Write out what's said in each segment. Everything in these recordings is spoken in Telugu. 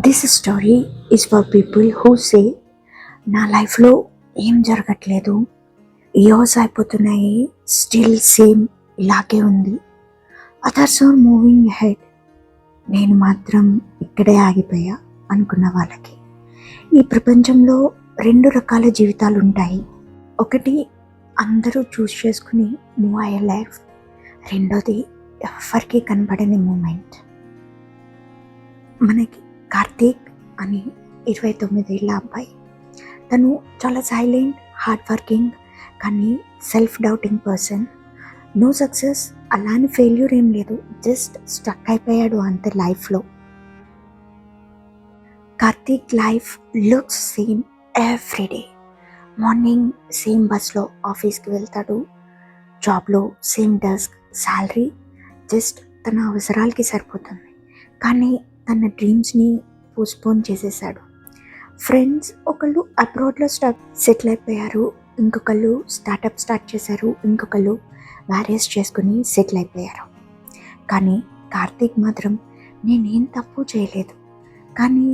This story is for people who say నా లైఫ్లో ఏం జరగట్లేదు, ఇయర్స్ అయిపోతున్నాయి, స్టిల్ సేమ్ ఇలాగే ఉంది, అదర్స్ ఆర్ మూవింగ్ హెడ్, నేను మాత్రం ఇక్కడే ఆగిపోయా అనుకున్న వాళ్ళకి. ఈ ప్రపంచంలో రెండు రకాల జీవితాలు ఉంటాయి. ఒకటి అందరూ చూస్ చేసుకుని మూవ్ అయ్యే లైఫ్, రెండోది ఎవరికి కనపడని మూమెంట్. మనకి కార్తీక్ అని 29 ఏళ్ళ అబ్బాయి. తను చాలా సైలెంట్, హార్డ్ వర్కింగ్, కానీ self doubting person. No success, అలానే ఫెయిల్యూర్ ఏం లేదు, జస్ట్ స్టక్ అయిపోయాడు అంతే లైఫ్లో. Karthik life looks same everyday. Morning same బస్లో ఆఫీస్కి వెళ్తాడు, జాబ్లో సేమ్ డెస్క్, శాలరీ జస్ట్ తన అవసరాలకి సరిపోతుంది, కానీ తన డ్రీమ్స్ని పోస్ట్పోన్ చేసేసాడు. ఫ్రెండ్స్ ఒకళ్ళు అబ్రాడ్లో సెటిల్ అయిపోయారు, ఇంకొకళ్ళు స్టార్టప్ స్టార్ట్ చేశారు, ఇంకొకళ్ళు మ్యారేజ్ చేసుకుని సెటిల్ అయిపోయారు. కానీ కార్తీక్ మాత్రం నేనేం తప్పు చేయలేదు, కానీ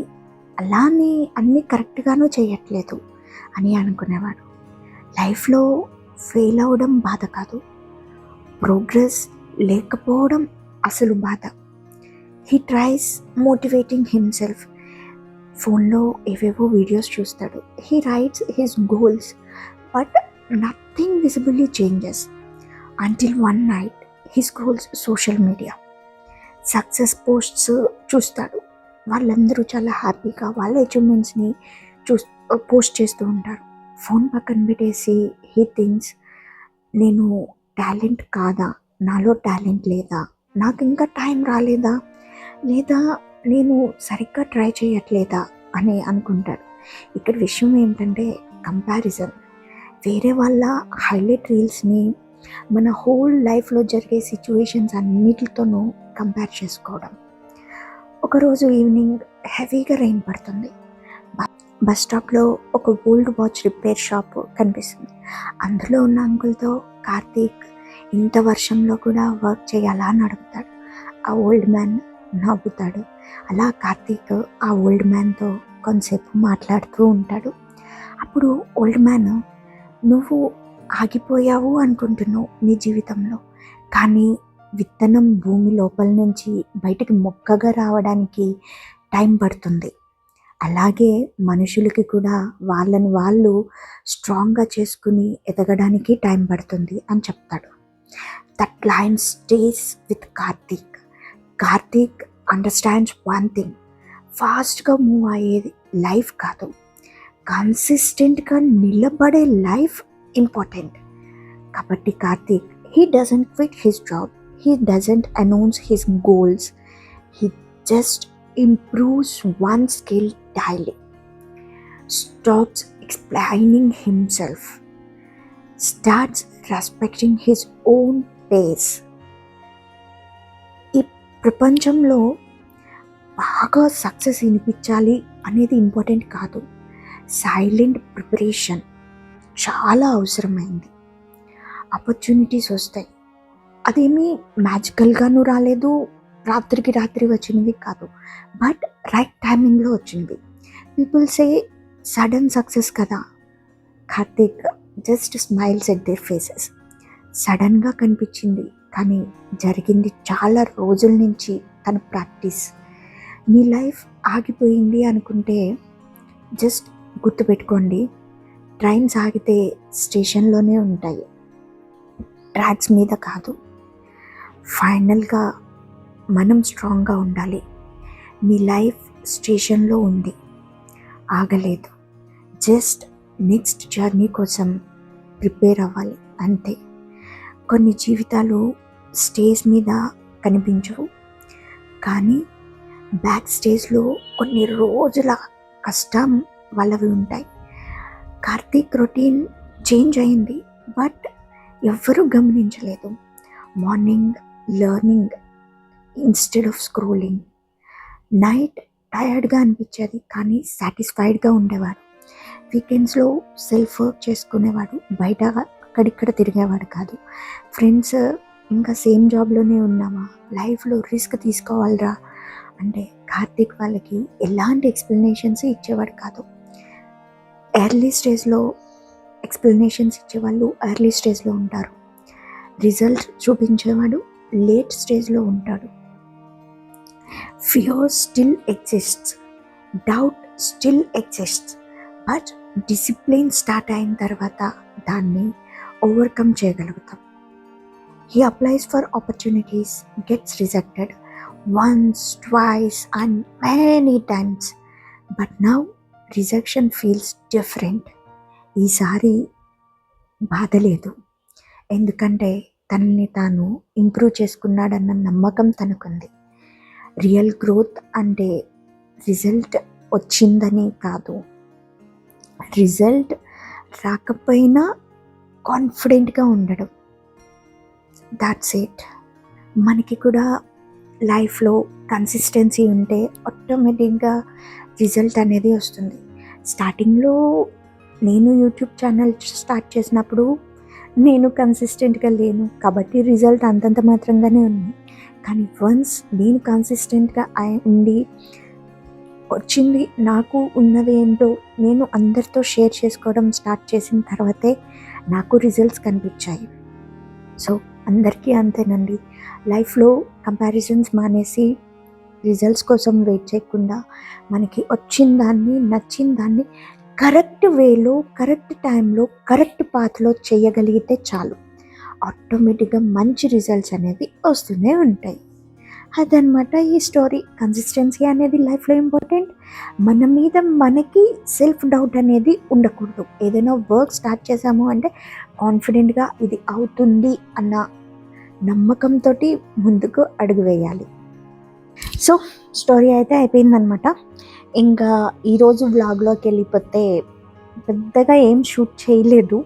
అలానే అన్నీ కరెక్ట్గానూ చేయట్లేదు అని అనుకునేవాడు. లైఫ్లో ఫెయిల్ అవ్వడం బాధ కాదు, ప్రోగ్రెస్ లేకపోవడం అసలు బాధ. He tries motivating himself. ఫోన్లో ఏవేవో వీడియోస్ చూస్తాడు, he writes his goals, but nothing visibly changes until one night he scrolls social media. Success posts చూస్తాడు, వాళ్ళందరూ చాలా హ్యాపీగా వాళ్ళ అచీవ్మెంట్స్ని పోస్ట్ చేస్తూ ఉంటారు. ఫోన్ పక్కన పెట్టేసి హీ థింక్స్, నేను టాలెంట్ కాదా, నాలో టాలెంట్ లేదా, నాకు ఇంకా టైం రాలేదా, లేదా నేను సరిగ్గా ట్రై చేయట్లేదా అని అనుకుంటాడు. ఇక్కడ విషయం ఏంటంటే కంపారిజన్. వేరే వాళ్ళ హైలైట్ రీల్స్ని మన హోల్ లైఫ్లో జరిగే సిచ్యువేషన్స్ అన్నిటితోనూ కంపేర్ చేసుకోవడం. ఒకరోజు ఈవినింగ్ హెవీగా రెయిన్ పడుతుంది. బస్ స్టాప్లో ఒక గోల్డ్ వాచ్ రిపేర్ షాప్ కనిపిస్తుంది. అందులో ఉన్న అంకుల్తో కార్తీక్ ఇంత వర్షంలో కూడా వర్క్ చేయాలా అని అడుగుతాడు. ఆ ఓల్డ్ మ్యాన్ నవ్వుతాడు. అలా కార్తీక్ ఆ ఓల్డ్ మ్యాన్తో కొంతసేపు మాట్లాడుతూ ఉంటాడు. అప్పుడు ఓల్డ్ మ్యాన్, నువ్వు ఆగిపోయావు అనుకుంటున్నావు నీ జీవితంలో, కానీ విత్తనం భూమి లోపల నుంచి బయటకు మొక్కగా రావడానికి టైం పడుతుంది. అలాగే మనుషులకి కూడా వాళ్ళని వాళ్ళు స్ట్రాంగ్గా చేసుకుని ఎదగడానికి టైం పడుతుంది అని చెప్తాడు. That line stays with Karthik. Karthik understands one thing, ఫాస్ట్గా మూవ్ అయ్యేది లైఫ్ కాదు, కన్సిస్టెంట్గా నిలబడే లైఫ్ ఇంపార్టెంట్. కాబట్టి Karthik, he doesn't quit his job, he doesn't announce his goals, he just improves one skill daily, stops explaining himself, starts respecting his own pace. ఈ ప్రపంచంలో బాగా సక్సెస్ వినిపించాలి అనేది ఇంపార్టెంట్ కాదు, సైలెంట్ ప్రిపరేషన్ చాలా అవసరమైంది. ఆపర్చునిటీస్ వస్తాయి, అదేమీ మ్యాజికల్గాను రాలేదు, రాత్రికి రాత్రి వచ్చినవి కాదు, బట్ రైట్ టైమింగ్లో వచ్చింది. పీపుల్ సే సడన్ సక్సెస్ కదా. Karthik just smiles at their faces. సడన్గా కనిపించింది, కానీ జరిగింది చాలా రోజుల నుంచి తన ప్రాక్టీస్. మీ లైఫ్ ఆగిపోయింది అనుకుంటే జస్ట్ గుర్తుపెట్టుకోండి, ట్రైన్స్ ఆగితే స్టేషన్లోనే ఉంటాయి, ట్రాక్స్ మీద కాదు. ఫైనల్గా మనం స్ట్రాంగ్గా ఉండాలి. మీ లైఫ్ స్టేషన్లో ఉంది, ఆగలేదు, జస్ట్ నెక్స్ట్ జర్నీ కోసం ప్రిపేర్ అవ్వాలి అంతే. కొన్ని జీవితాలు స్టేజ్ మీద కనిపించవు, కానీ బ్యాక్ స్టేజ్లో కొన్ని రోజుల కష్టం వాళ్ళవి ఉంటాయి. కార్తీక్ రొటీన్ చేంజ్ అయింది, బట్ ఎవ్వరూ గమనించలేదు. Morning learning instead of scrolling, night టయర్డ్గా అనిపించేది కానీ సాటిస్ఫైడ్గా ఉండేవాడు. వీకెండ్స్లో సెల్ఫ్ వర్క్ చేసుకునేవాడు, బయట అక్కడిక్కడ తిరిగేవాడు కాదు. ఫ్రెండ్స్ ఇంకా సేమ్ జాబ్లోనే ఉన్నామా, లైఫ్లో రిస్క్ తీసుకోవాలిరా అంటే కార్తీక్ వాళ్ళకి ఎలాంటి ఎక్స్ప్లెనేషన్స్ ఇచ్చేవాడు కాదు. ఎర్లీ స్టేజ్లో ఎక్స్ప్లెనేషన్స్ ఇచ్చేవాళ్ళు ఎర్లీ స్టేజ్లో ఉంటారు, రిజల్ట్ చూపించేవాడు లేట్ స్టేజ్లో ఉంటాడు. Fear still exists, doubt still exists, but discipline start అయిన తర్వాత దాన్ని ఓవర్కమ్ చేయగలుగుతాం. He applies for opportunities, gets rejected once, twice and many times, but now rejection feels different. ఈసారి బాధ లేదు, ఎందుకంటే తనని తాను ఇంప్రూవ్ చేసుకున్నాడన్న నమ్మకం తనకుంది. రియల్ గ్రోత్ అంటే రిజల్ట్ వచ్చిందని కాదు, రిజల్ట్ రాకపోయినా కాన్ఫిడెంట్గా ఉండడం. That's it. మనకి కూడా లైఫ్లో కన్సిస్టెన్సీ ఉంటే ఆటోమేటిక్గా రిజల్ట్ అనేది వస్తుంది. స్టార్టింగ్లో నేను యూట్యూబ్ ఛానల్ స్టార్ట్ చేసినప్పుడు నేను కన్సిస్టెంట్గా లేను కాబట్టి రిజల్ట్ అంతంత మాత్రంగానే ఉంది. కానీ వన్స్ నేను కన్సిస్టెంట్గా ఉండి వచ్చింది, నాకు ఉన్నది ఏంటో నేను అందరితో షేర్ చేసుకోవడం స్టార్ట్ చేసిన తర్వాతే నాకు రిజల్ట్స్ కనిపించాయి. సో అందరికీ అంతేనండి. లైఫ్లో కంపారిజన్స్ మానేసి రిజల్ట్స్ కోసం వెయిట్ చేయకుండా మనకి వచ్చిన దాన్ని, నచ్చిన దాన్ని కరెక్ట్ వేలో, కరెక్ట్ టైంలో, కరెక్ట్ పాత్లో చేయగలిగితే చాలు, ఆటోమేటిక్గా మంచి రిజల్ట్స్ అనేవి వస్తూనే ఉంటాయి. అదనమాట ఈ స్టోరీ. కన్సిస్టెన్సీ అనేది లైఫ్లో ఇంపార్టెంట్. మన మీద మనకి సెల్ఫ్ డౌట్ అనేది ఉండకూడదు. ఏదైనా వర్క్ స్టార్ట్ చేసాము అంటే కాన్ఫిడెంట్గా ఇది అవుతుంది అన్న నమ్మకంతో ముందుకు అడుగు వేయాలి. సో స్టోరీ అయితే అయిపోయిందనమాట. ఇంకా ఈరోజు వ్లాగ్లోకి వెళ్ళిపోతే పెద్దగా ఏం షూట్ చేయలేదు,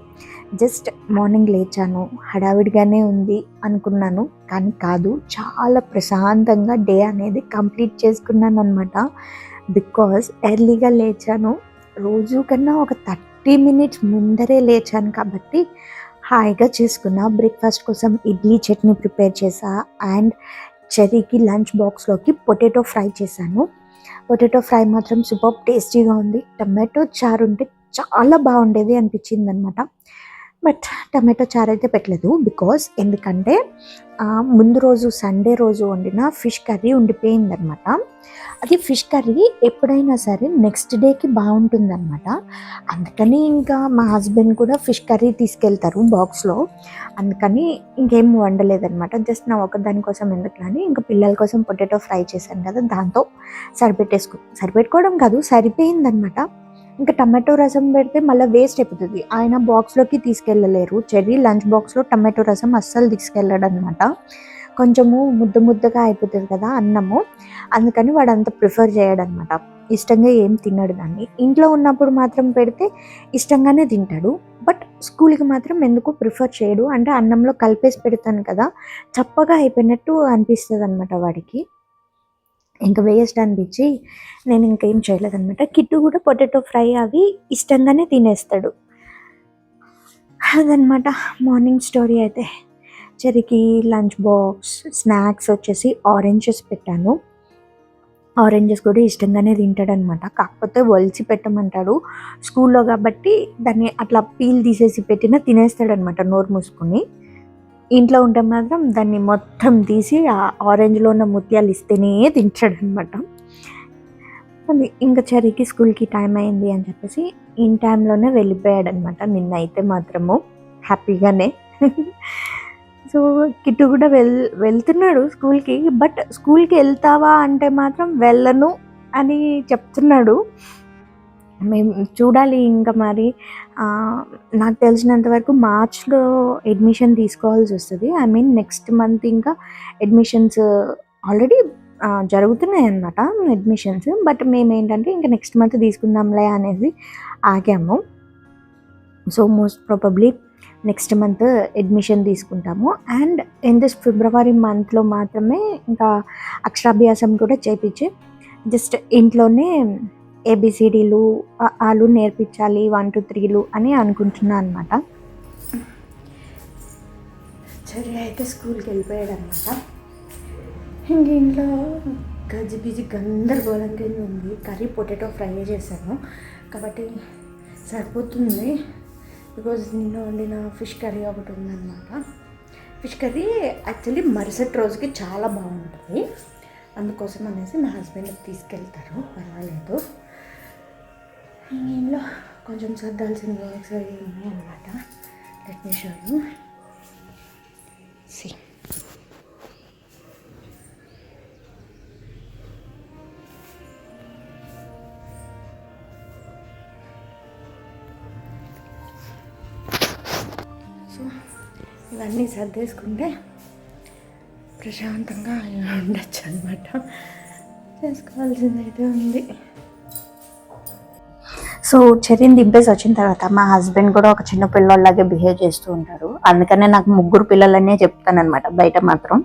జస్ట్ మార్నింగ్ లేచాను, హడావిడిగానే ఉంది అనుకున్నాను, కానీ కాదు, చాలా ప్రశాంతంగా డే అనేది కంప్లీట్ చేసుకున్నాను అనమాట. బికాజ్ ఎర్లీగా లేచాను, రోజు కన్నా ఒక 30 minutes ముందరే లేచాను కాబట్టి హాయిగా చేసుకున్నా. బ్రేక్ఫాస్ట్ కోసం ఇడ్లీ చట్నీ ప్రిపేర్ చేసా అండ్ చెర్రీకి లంచ్ బాక్స్లోకి పొటాటో ఫ్రై చేశాను. పొటాటో ఫ్రై మాత్రం సూపర్ టేస్టీగా ఉంది. టమాటో చారు ఉంటే చాలా బాగుండేది అనిపించింది అనమాట. బట్ టమాటో చారు అయితే పెట్టలేదు, ఎందుకంటే ముందు రోజు సండే రోజు వండిన ఫిష్ కర్రీ ఉండిపోయిందనమాట. అది ఫిష్ కర్రీ ఎప్పుడైనా సరే నెక్స్ట్ డేకి బాగుంటుందన్నమాట. అందుకని ఇంకా మా హస్బెండ్ కూడా ఫిష్ కర్రీ తీసుకెళ్తారు బాక్స్లో, అందుకని ఇంకేం వండలేదన్నమాట. జస్ట్ నా ఒకదాని కోసం ఎందుకని ఇంకా పిల్లల కోసం పొటాటో ఫ్రై చేశాను కదా, దాంతో సరిపెట్టుకోవడం కాదు, సరిపోయిందనమాట. ఇంకా టమాటో రసం పెడితే మళ్ళీ వేస్ట్ అయిపోతుంది, ఆయన బాక్స్లోకి తీసుకెళ్ళలేరు. చెర్రీ లంచ్ బాక్స్లో టమాటో రసం అస్సలు తీసుకెళ్ళాడు అనమాట. కొంచెము ముద్దగా అయిపోతుంది కదా అన్నము, అందుకని వాడు అంత ప్రిఫర్ చేయడనమాట. ఇష్టంగా ఏం తినడు దాన్ని. ఇంట్లో ఉన్నప్పుడు మాత్రం పెడితే ఇష్టంగానే తింటాడు, బట్ స్కూల్కి మాత్రం ఎందుకు ప్రిఫర్ చేయడు అంటే అన్నంలో కలిపేసి పెడతాను కదా, చప్పగా అయిపోయినట్టు అనిపిస్తుంది అనమాట వాడికి. ఇంకా వేస్ట్ అనిపించి నేను ఇంకేం చేయలేదన్నమాట. కిట్టు కూడా పొటాటో ఫ్రై అవి ఇష్టంగానే తినేస్తాడు. అదనమాట మార్నింగ్ స్టోరీ అయితే. చెరికి లంచ్ బాక్స్ స్నాక్స్ వచ్చేసి ఆరెంజెస్ పెట్టాను. ఆరెంజెస్ కూడా ఇష్టంగానే తింటాడనమాట, కాకపోతే ఒలిచి పెట్టమంటాడు స్కూల్లో కాబట్టి దాన్ని అట్లా పీల్ తీసేసి పెట్టినా తినేస్తాడనమాట నోరు మూసుకొని. ఇంట్లో ఉంటే మాత్రం దాన్ని మొత్తం తీసి ఆ ఆరెంజ్లో ఉన్న ముత్యాలు ఇస్తేనే తింటాడనమాట. ఇంకా చెరికి స్కూల్కి టైం అయింది అని చెప్పేసి ఇన్ టైంలోనే వెళ్ళిపోయాడనమాట నిన్న అయితే మాత్రము హ్యాపీగానే. సో కిట్టు కూడా వెళ్తున్నాడు స్కూల్కి, బట్ స్కూల్కి వెళ్తావా అంటే మాత్రం వెళ్ళను అని చెప్తున్నాడు. మేము చూడాలి ఇంకా మరి. నాకు తెలిసినంత వరకు మార్చ్లో అడ్మిషన్ తీసుకోవాల్సి వస్తుంది. నెక్స్ట్ మంత్ ఇంకా అడ్మిషన్స్ ఆల్రెడీ జరుగుతున్నాయి అన్నమాట అడ్మిషన్స్, బట్ మేము ఏంటంటే ఇంకా నెక్స్ట్ మంత్ తీసుకుందాంలే అనేది ఆగాము. So most probably next month admission తీసుకుంటాము. అండ్ ఇన్ దిస్ ఫిబ్రవరి మంత్లో మాత్రమే ఇంకా అక్షరాభ్యాసం కూడా చేయించి జస్ట్ ఇంట్లోనే ఏబిసిడీలు ఆలు నేర్పించాలి 1 2 3లు అని అనుకుంటున్నాను అనమాట. చెర్రీ అయితే స్కూల్కి వెళ్ళిపోయాడు అనమాట. ఇంక ఇంట్లో గజిబిజి గందరగోళం కింద ఉంది. కర్రీ పొటాటో ఫ్రై చేశాను కాబట్టి సరిపోతుంది. బికాజ్ నిన్న వండిన ఫిష్ కర్రీ ఒకటి ఉందన్నమాట. ఫిష్ కర్రీ యాక్చువల్లీ మరుసటి రోజుకి చాలా బాగుంటుంది. అందుకోసం అనేసి మా హస్బెండ్ తీసుకెళ్తారు, పర్వాలేదు. ఇంట్లో కొంచెం సర్దాల్సిన వర్క్స్ అవి ఉన్నాయన్నమాట. Let me show you. See so ఇవన్నీ సర్దేసుకుంటే ప్రశాంతంగా ఉండొచ్చు అనమాట. చేసుకోవాల్సిందైతే ఉంది. సో చెర్రీని దింపేసి వచ్చిన తర్వాత మా హస్బెండ్ కూడా ఒక చిన్న పిల్లలాగే బిహేవ్ చేస్తూ ఉంటారు. అందుకనే నాకు 3 పిల్లలనే చెప్తాను అనమాట బయట మాత్రం.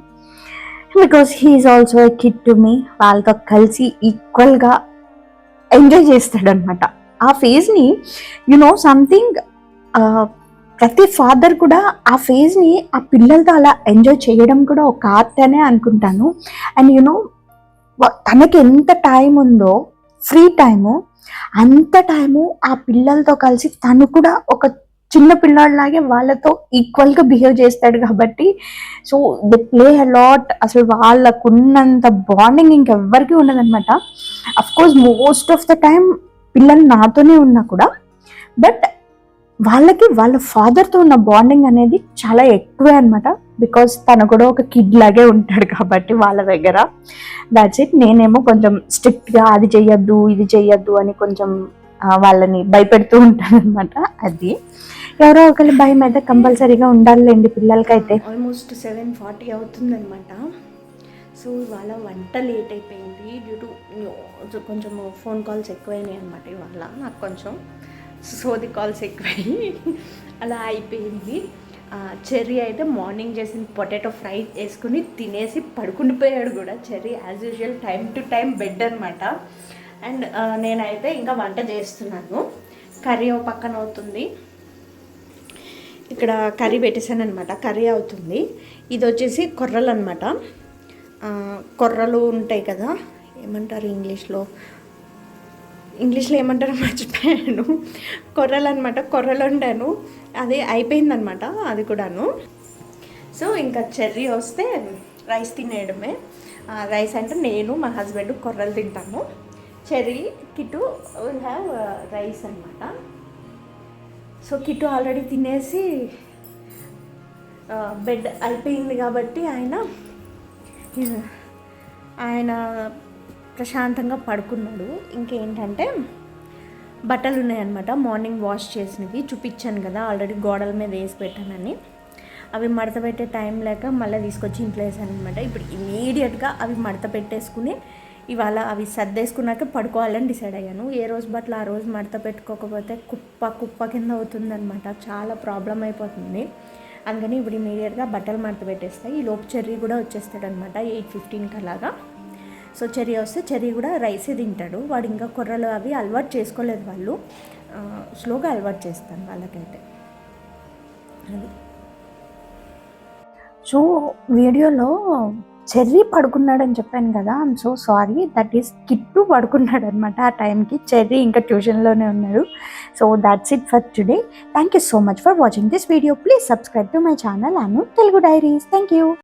Because he's also a kid to me. వాళ్ళతో కలిసి ఈక్వల్గా ఎంజాయ్ చేస్తాడు అనమాట. ఆ ఫేజ్ని సంథింగ్ ప్రతి ఫాదర్ కూడా ఆ ఫేజ్ని ఆ పిల్లలతో అలా ఎంజాయ్ చేయడం కూడా ఒక ఆర్ట్ అనే అనుకుంటాను. అండ్ తనకి ఎంత టైం ఉందో, ఫ్రీ టైము, అంత టైము ఆ పిల్లలతో కలిసి తను కూడా ఒక చిన్న పిల్లాడిలాగే వాళ్ళతో ఈక్వల్గా బిహేవ్ చేస్తాడు కాబట్టి so they play a lot. అసలు వాళ్ళకున్నంత బాండింగ్ ఇంకెవ్వరికి ఉండదన్నమాట. Of course most of the time పిల్లలు నాతోనే ఉన్నా కూడా, బట్ వాళ్ళకి వాళ్ళ ఫాదర్తో ఉన్న బాండింగ్ అనేది చాలా ఎక్కువే అనమాట. బికాస్ తను కూడా ఒక కిడ్ లాగే ఉంటాడు కాబట్టి వాళ్ళ దగ్గర. That's it. నేనేమో కొంచెం స్ట్రిక్ట్గా అది చెయ్యొద్దు ఇది చెయ్యొద్దు అని కొంచెం వాళ్ళని భయపెడుతూ ఉంటాను అనమాట. అది ఎవరో ఒకరి భయం అయితే కంపల్సరీగా ఉండాలండి పిల్లలకైతే. ఆల్మోస్ట్ 7:40 అవుతుందనమాట. సో ఇవాళ వంట లేట్ అయిపోయింది డ్యూ టు కొంచెం ఫోన్ కాల్స్ ఎక్కువైనాయి అనమాట. ఇవాళ నాకు కొంచెం సోది కాల్స్ ఎక్కువయ్యి అలా అయిపోయింది. చెర్రీ అయితే మార్నింగ్ చేసిన పొటాటో ఫ్రై వేసుకుని తినేసి పడుకుండిపోయాడు కూడా. Cherry as usual time to time bed అనమాట. అండ్ నేనైతే ఇంకా వంట చేస్తున్నాను. కర్రీ ఓ పక్కన అవుతుంది. ఇక్కడ కర్రీ పెట్టేసాను అనమాట. కర్రీ అవుతుంది. ఇది వచ్చేసి కొర్రలు అనమాట. కొర్రలు ఉంటాయి కదా, ఏమంటారు ఇంగ్లీష్లో ఏమంటారో మర్చిపోయాను. కొర్రలు అనమాట. కొర్రలు వండాను, అది అయిపోయిందనమాట అది కూడాను. సో ఇంకా చెర్రీ వస్తే రైస్ తినేయడమే. రైస్ అంటే నేను మా హస్బెండ్ కొర్రలు తింటాము. Cherry Kittu will have rice అనమాట. సో కిట్టు ఆల్రెడీ తినేసి బెడ్ అయిపోయింది కాబట్టి ఆయన ప్రశాంతంగా పడుకున్నాడు. ఇంకేంటంటే బట్టలు ఉన్నాయన్నమాట, మార్నింగ్ వాష్ చేసినవి చూపించాను కదా ఆల్రెడీ, గోడల మీద వేసి పెట్టానని. అవి మడత పెట్టే టైం లేక మళ్ళీ తీసుకొచ్చి ఇంట్లో వేసాను అనమాట. ఇప్పుడు ఇమీడియట్గా అవి మడత పెట్టేసుకుని ఇవాళ అవి సర్దేసుకున్నాక పడుకోవాలని డిసైడ్ అయ్యాను. ఏ రోజు బట్టలు ఆ రోజు మడత పెట్టుకోకపోతే కుప్ప కింద అవుతుందన్నమాట. చాలా ప్రాబ్లం అయిపోతుంది. అందుకని ఇప్పుడు ఇమీడియట్గా బట్టలు మడత పెట్టేస్తాయి. ఈ లోపు చెర్రీ కూడా వచ్చేస్తాడనమాట 8:15 అలాగా. సో చెర్రీ వస్తే చెర్రీ కూడా రైసే తింటాడు. వాడు ఇంకా కొర్రలు అవి అలవాటు చేసుకోలేదు వాళ్ళు. స్లోగా అలవాటు చేస్తాను వాళ్ళకైతే. అది సో వీడియోలో చెర్రీ పడుకున్నాడని చెప్పాను కదా, I'm so sorry. That is Kittu పడుకున్నాడు అనమాట ఆ టైంకి. చెర్రీ ఇంకా ట్యూషన్లోనే ఉన్నాడు. So that's it for today. Thank you so much for watching this video. Please subscribe to my channel Anu Telugu Diaries. Thank you.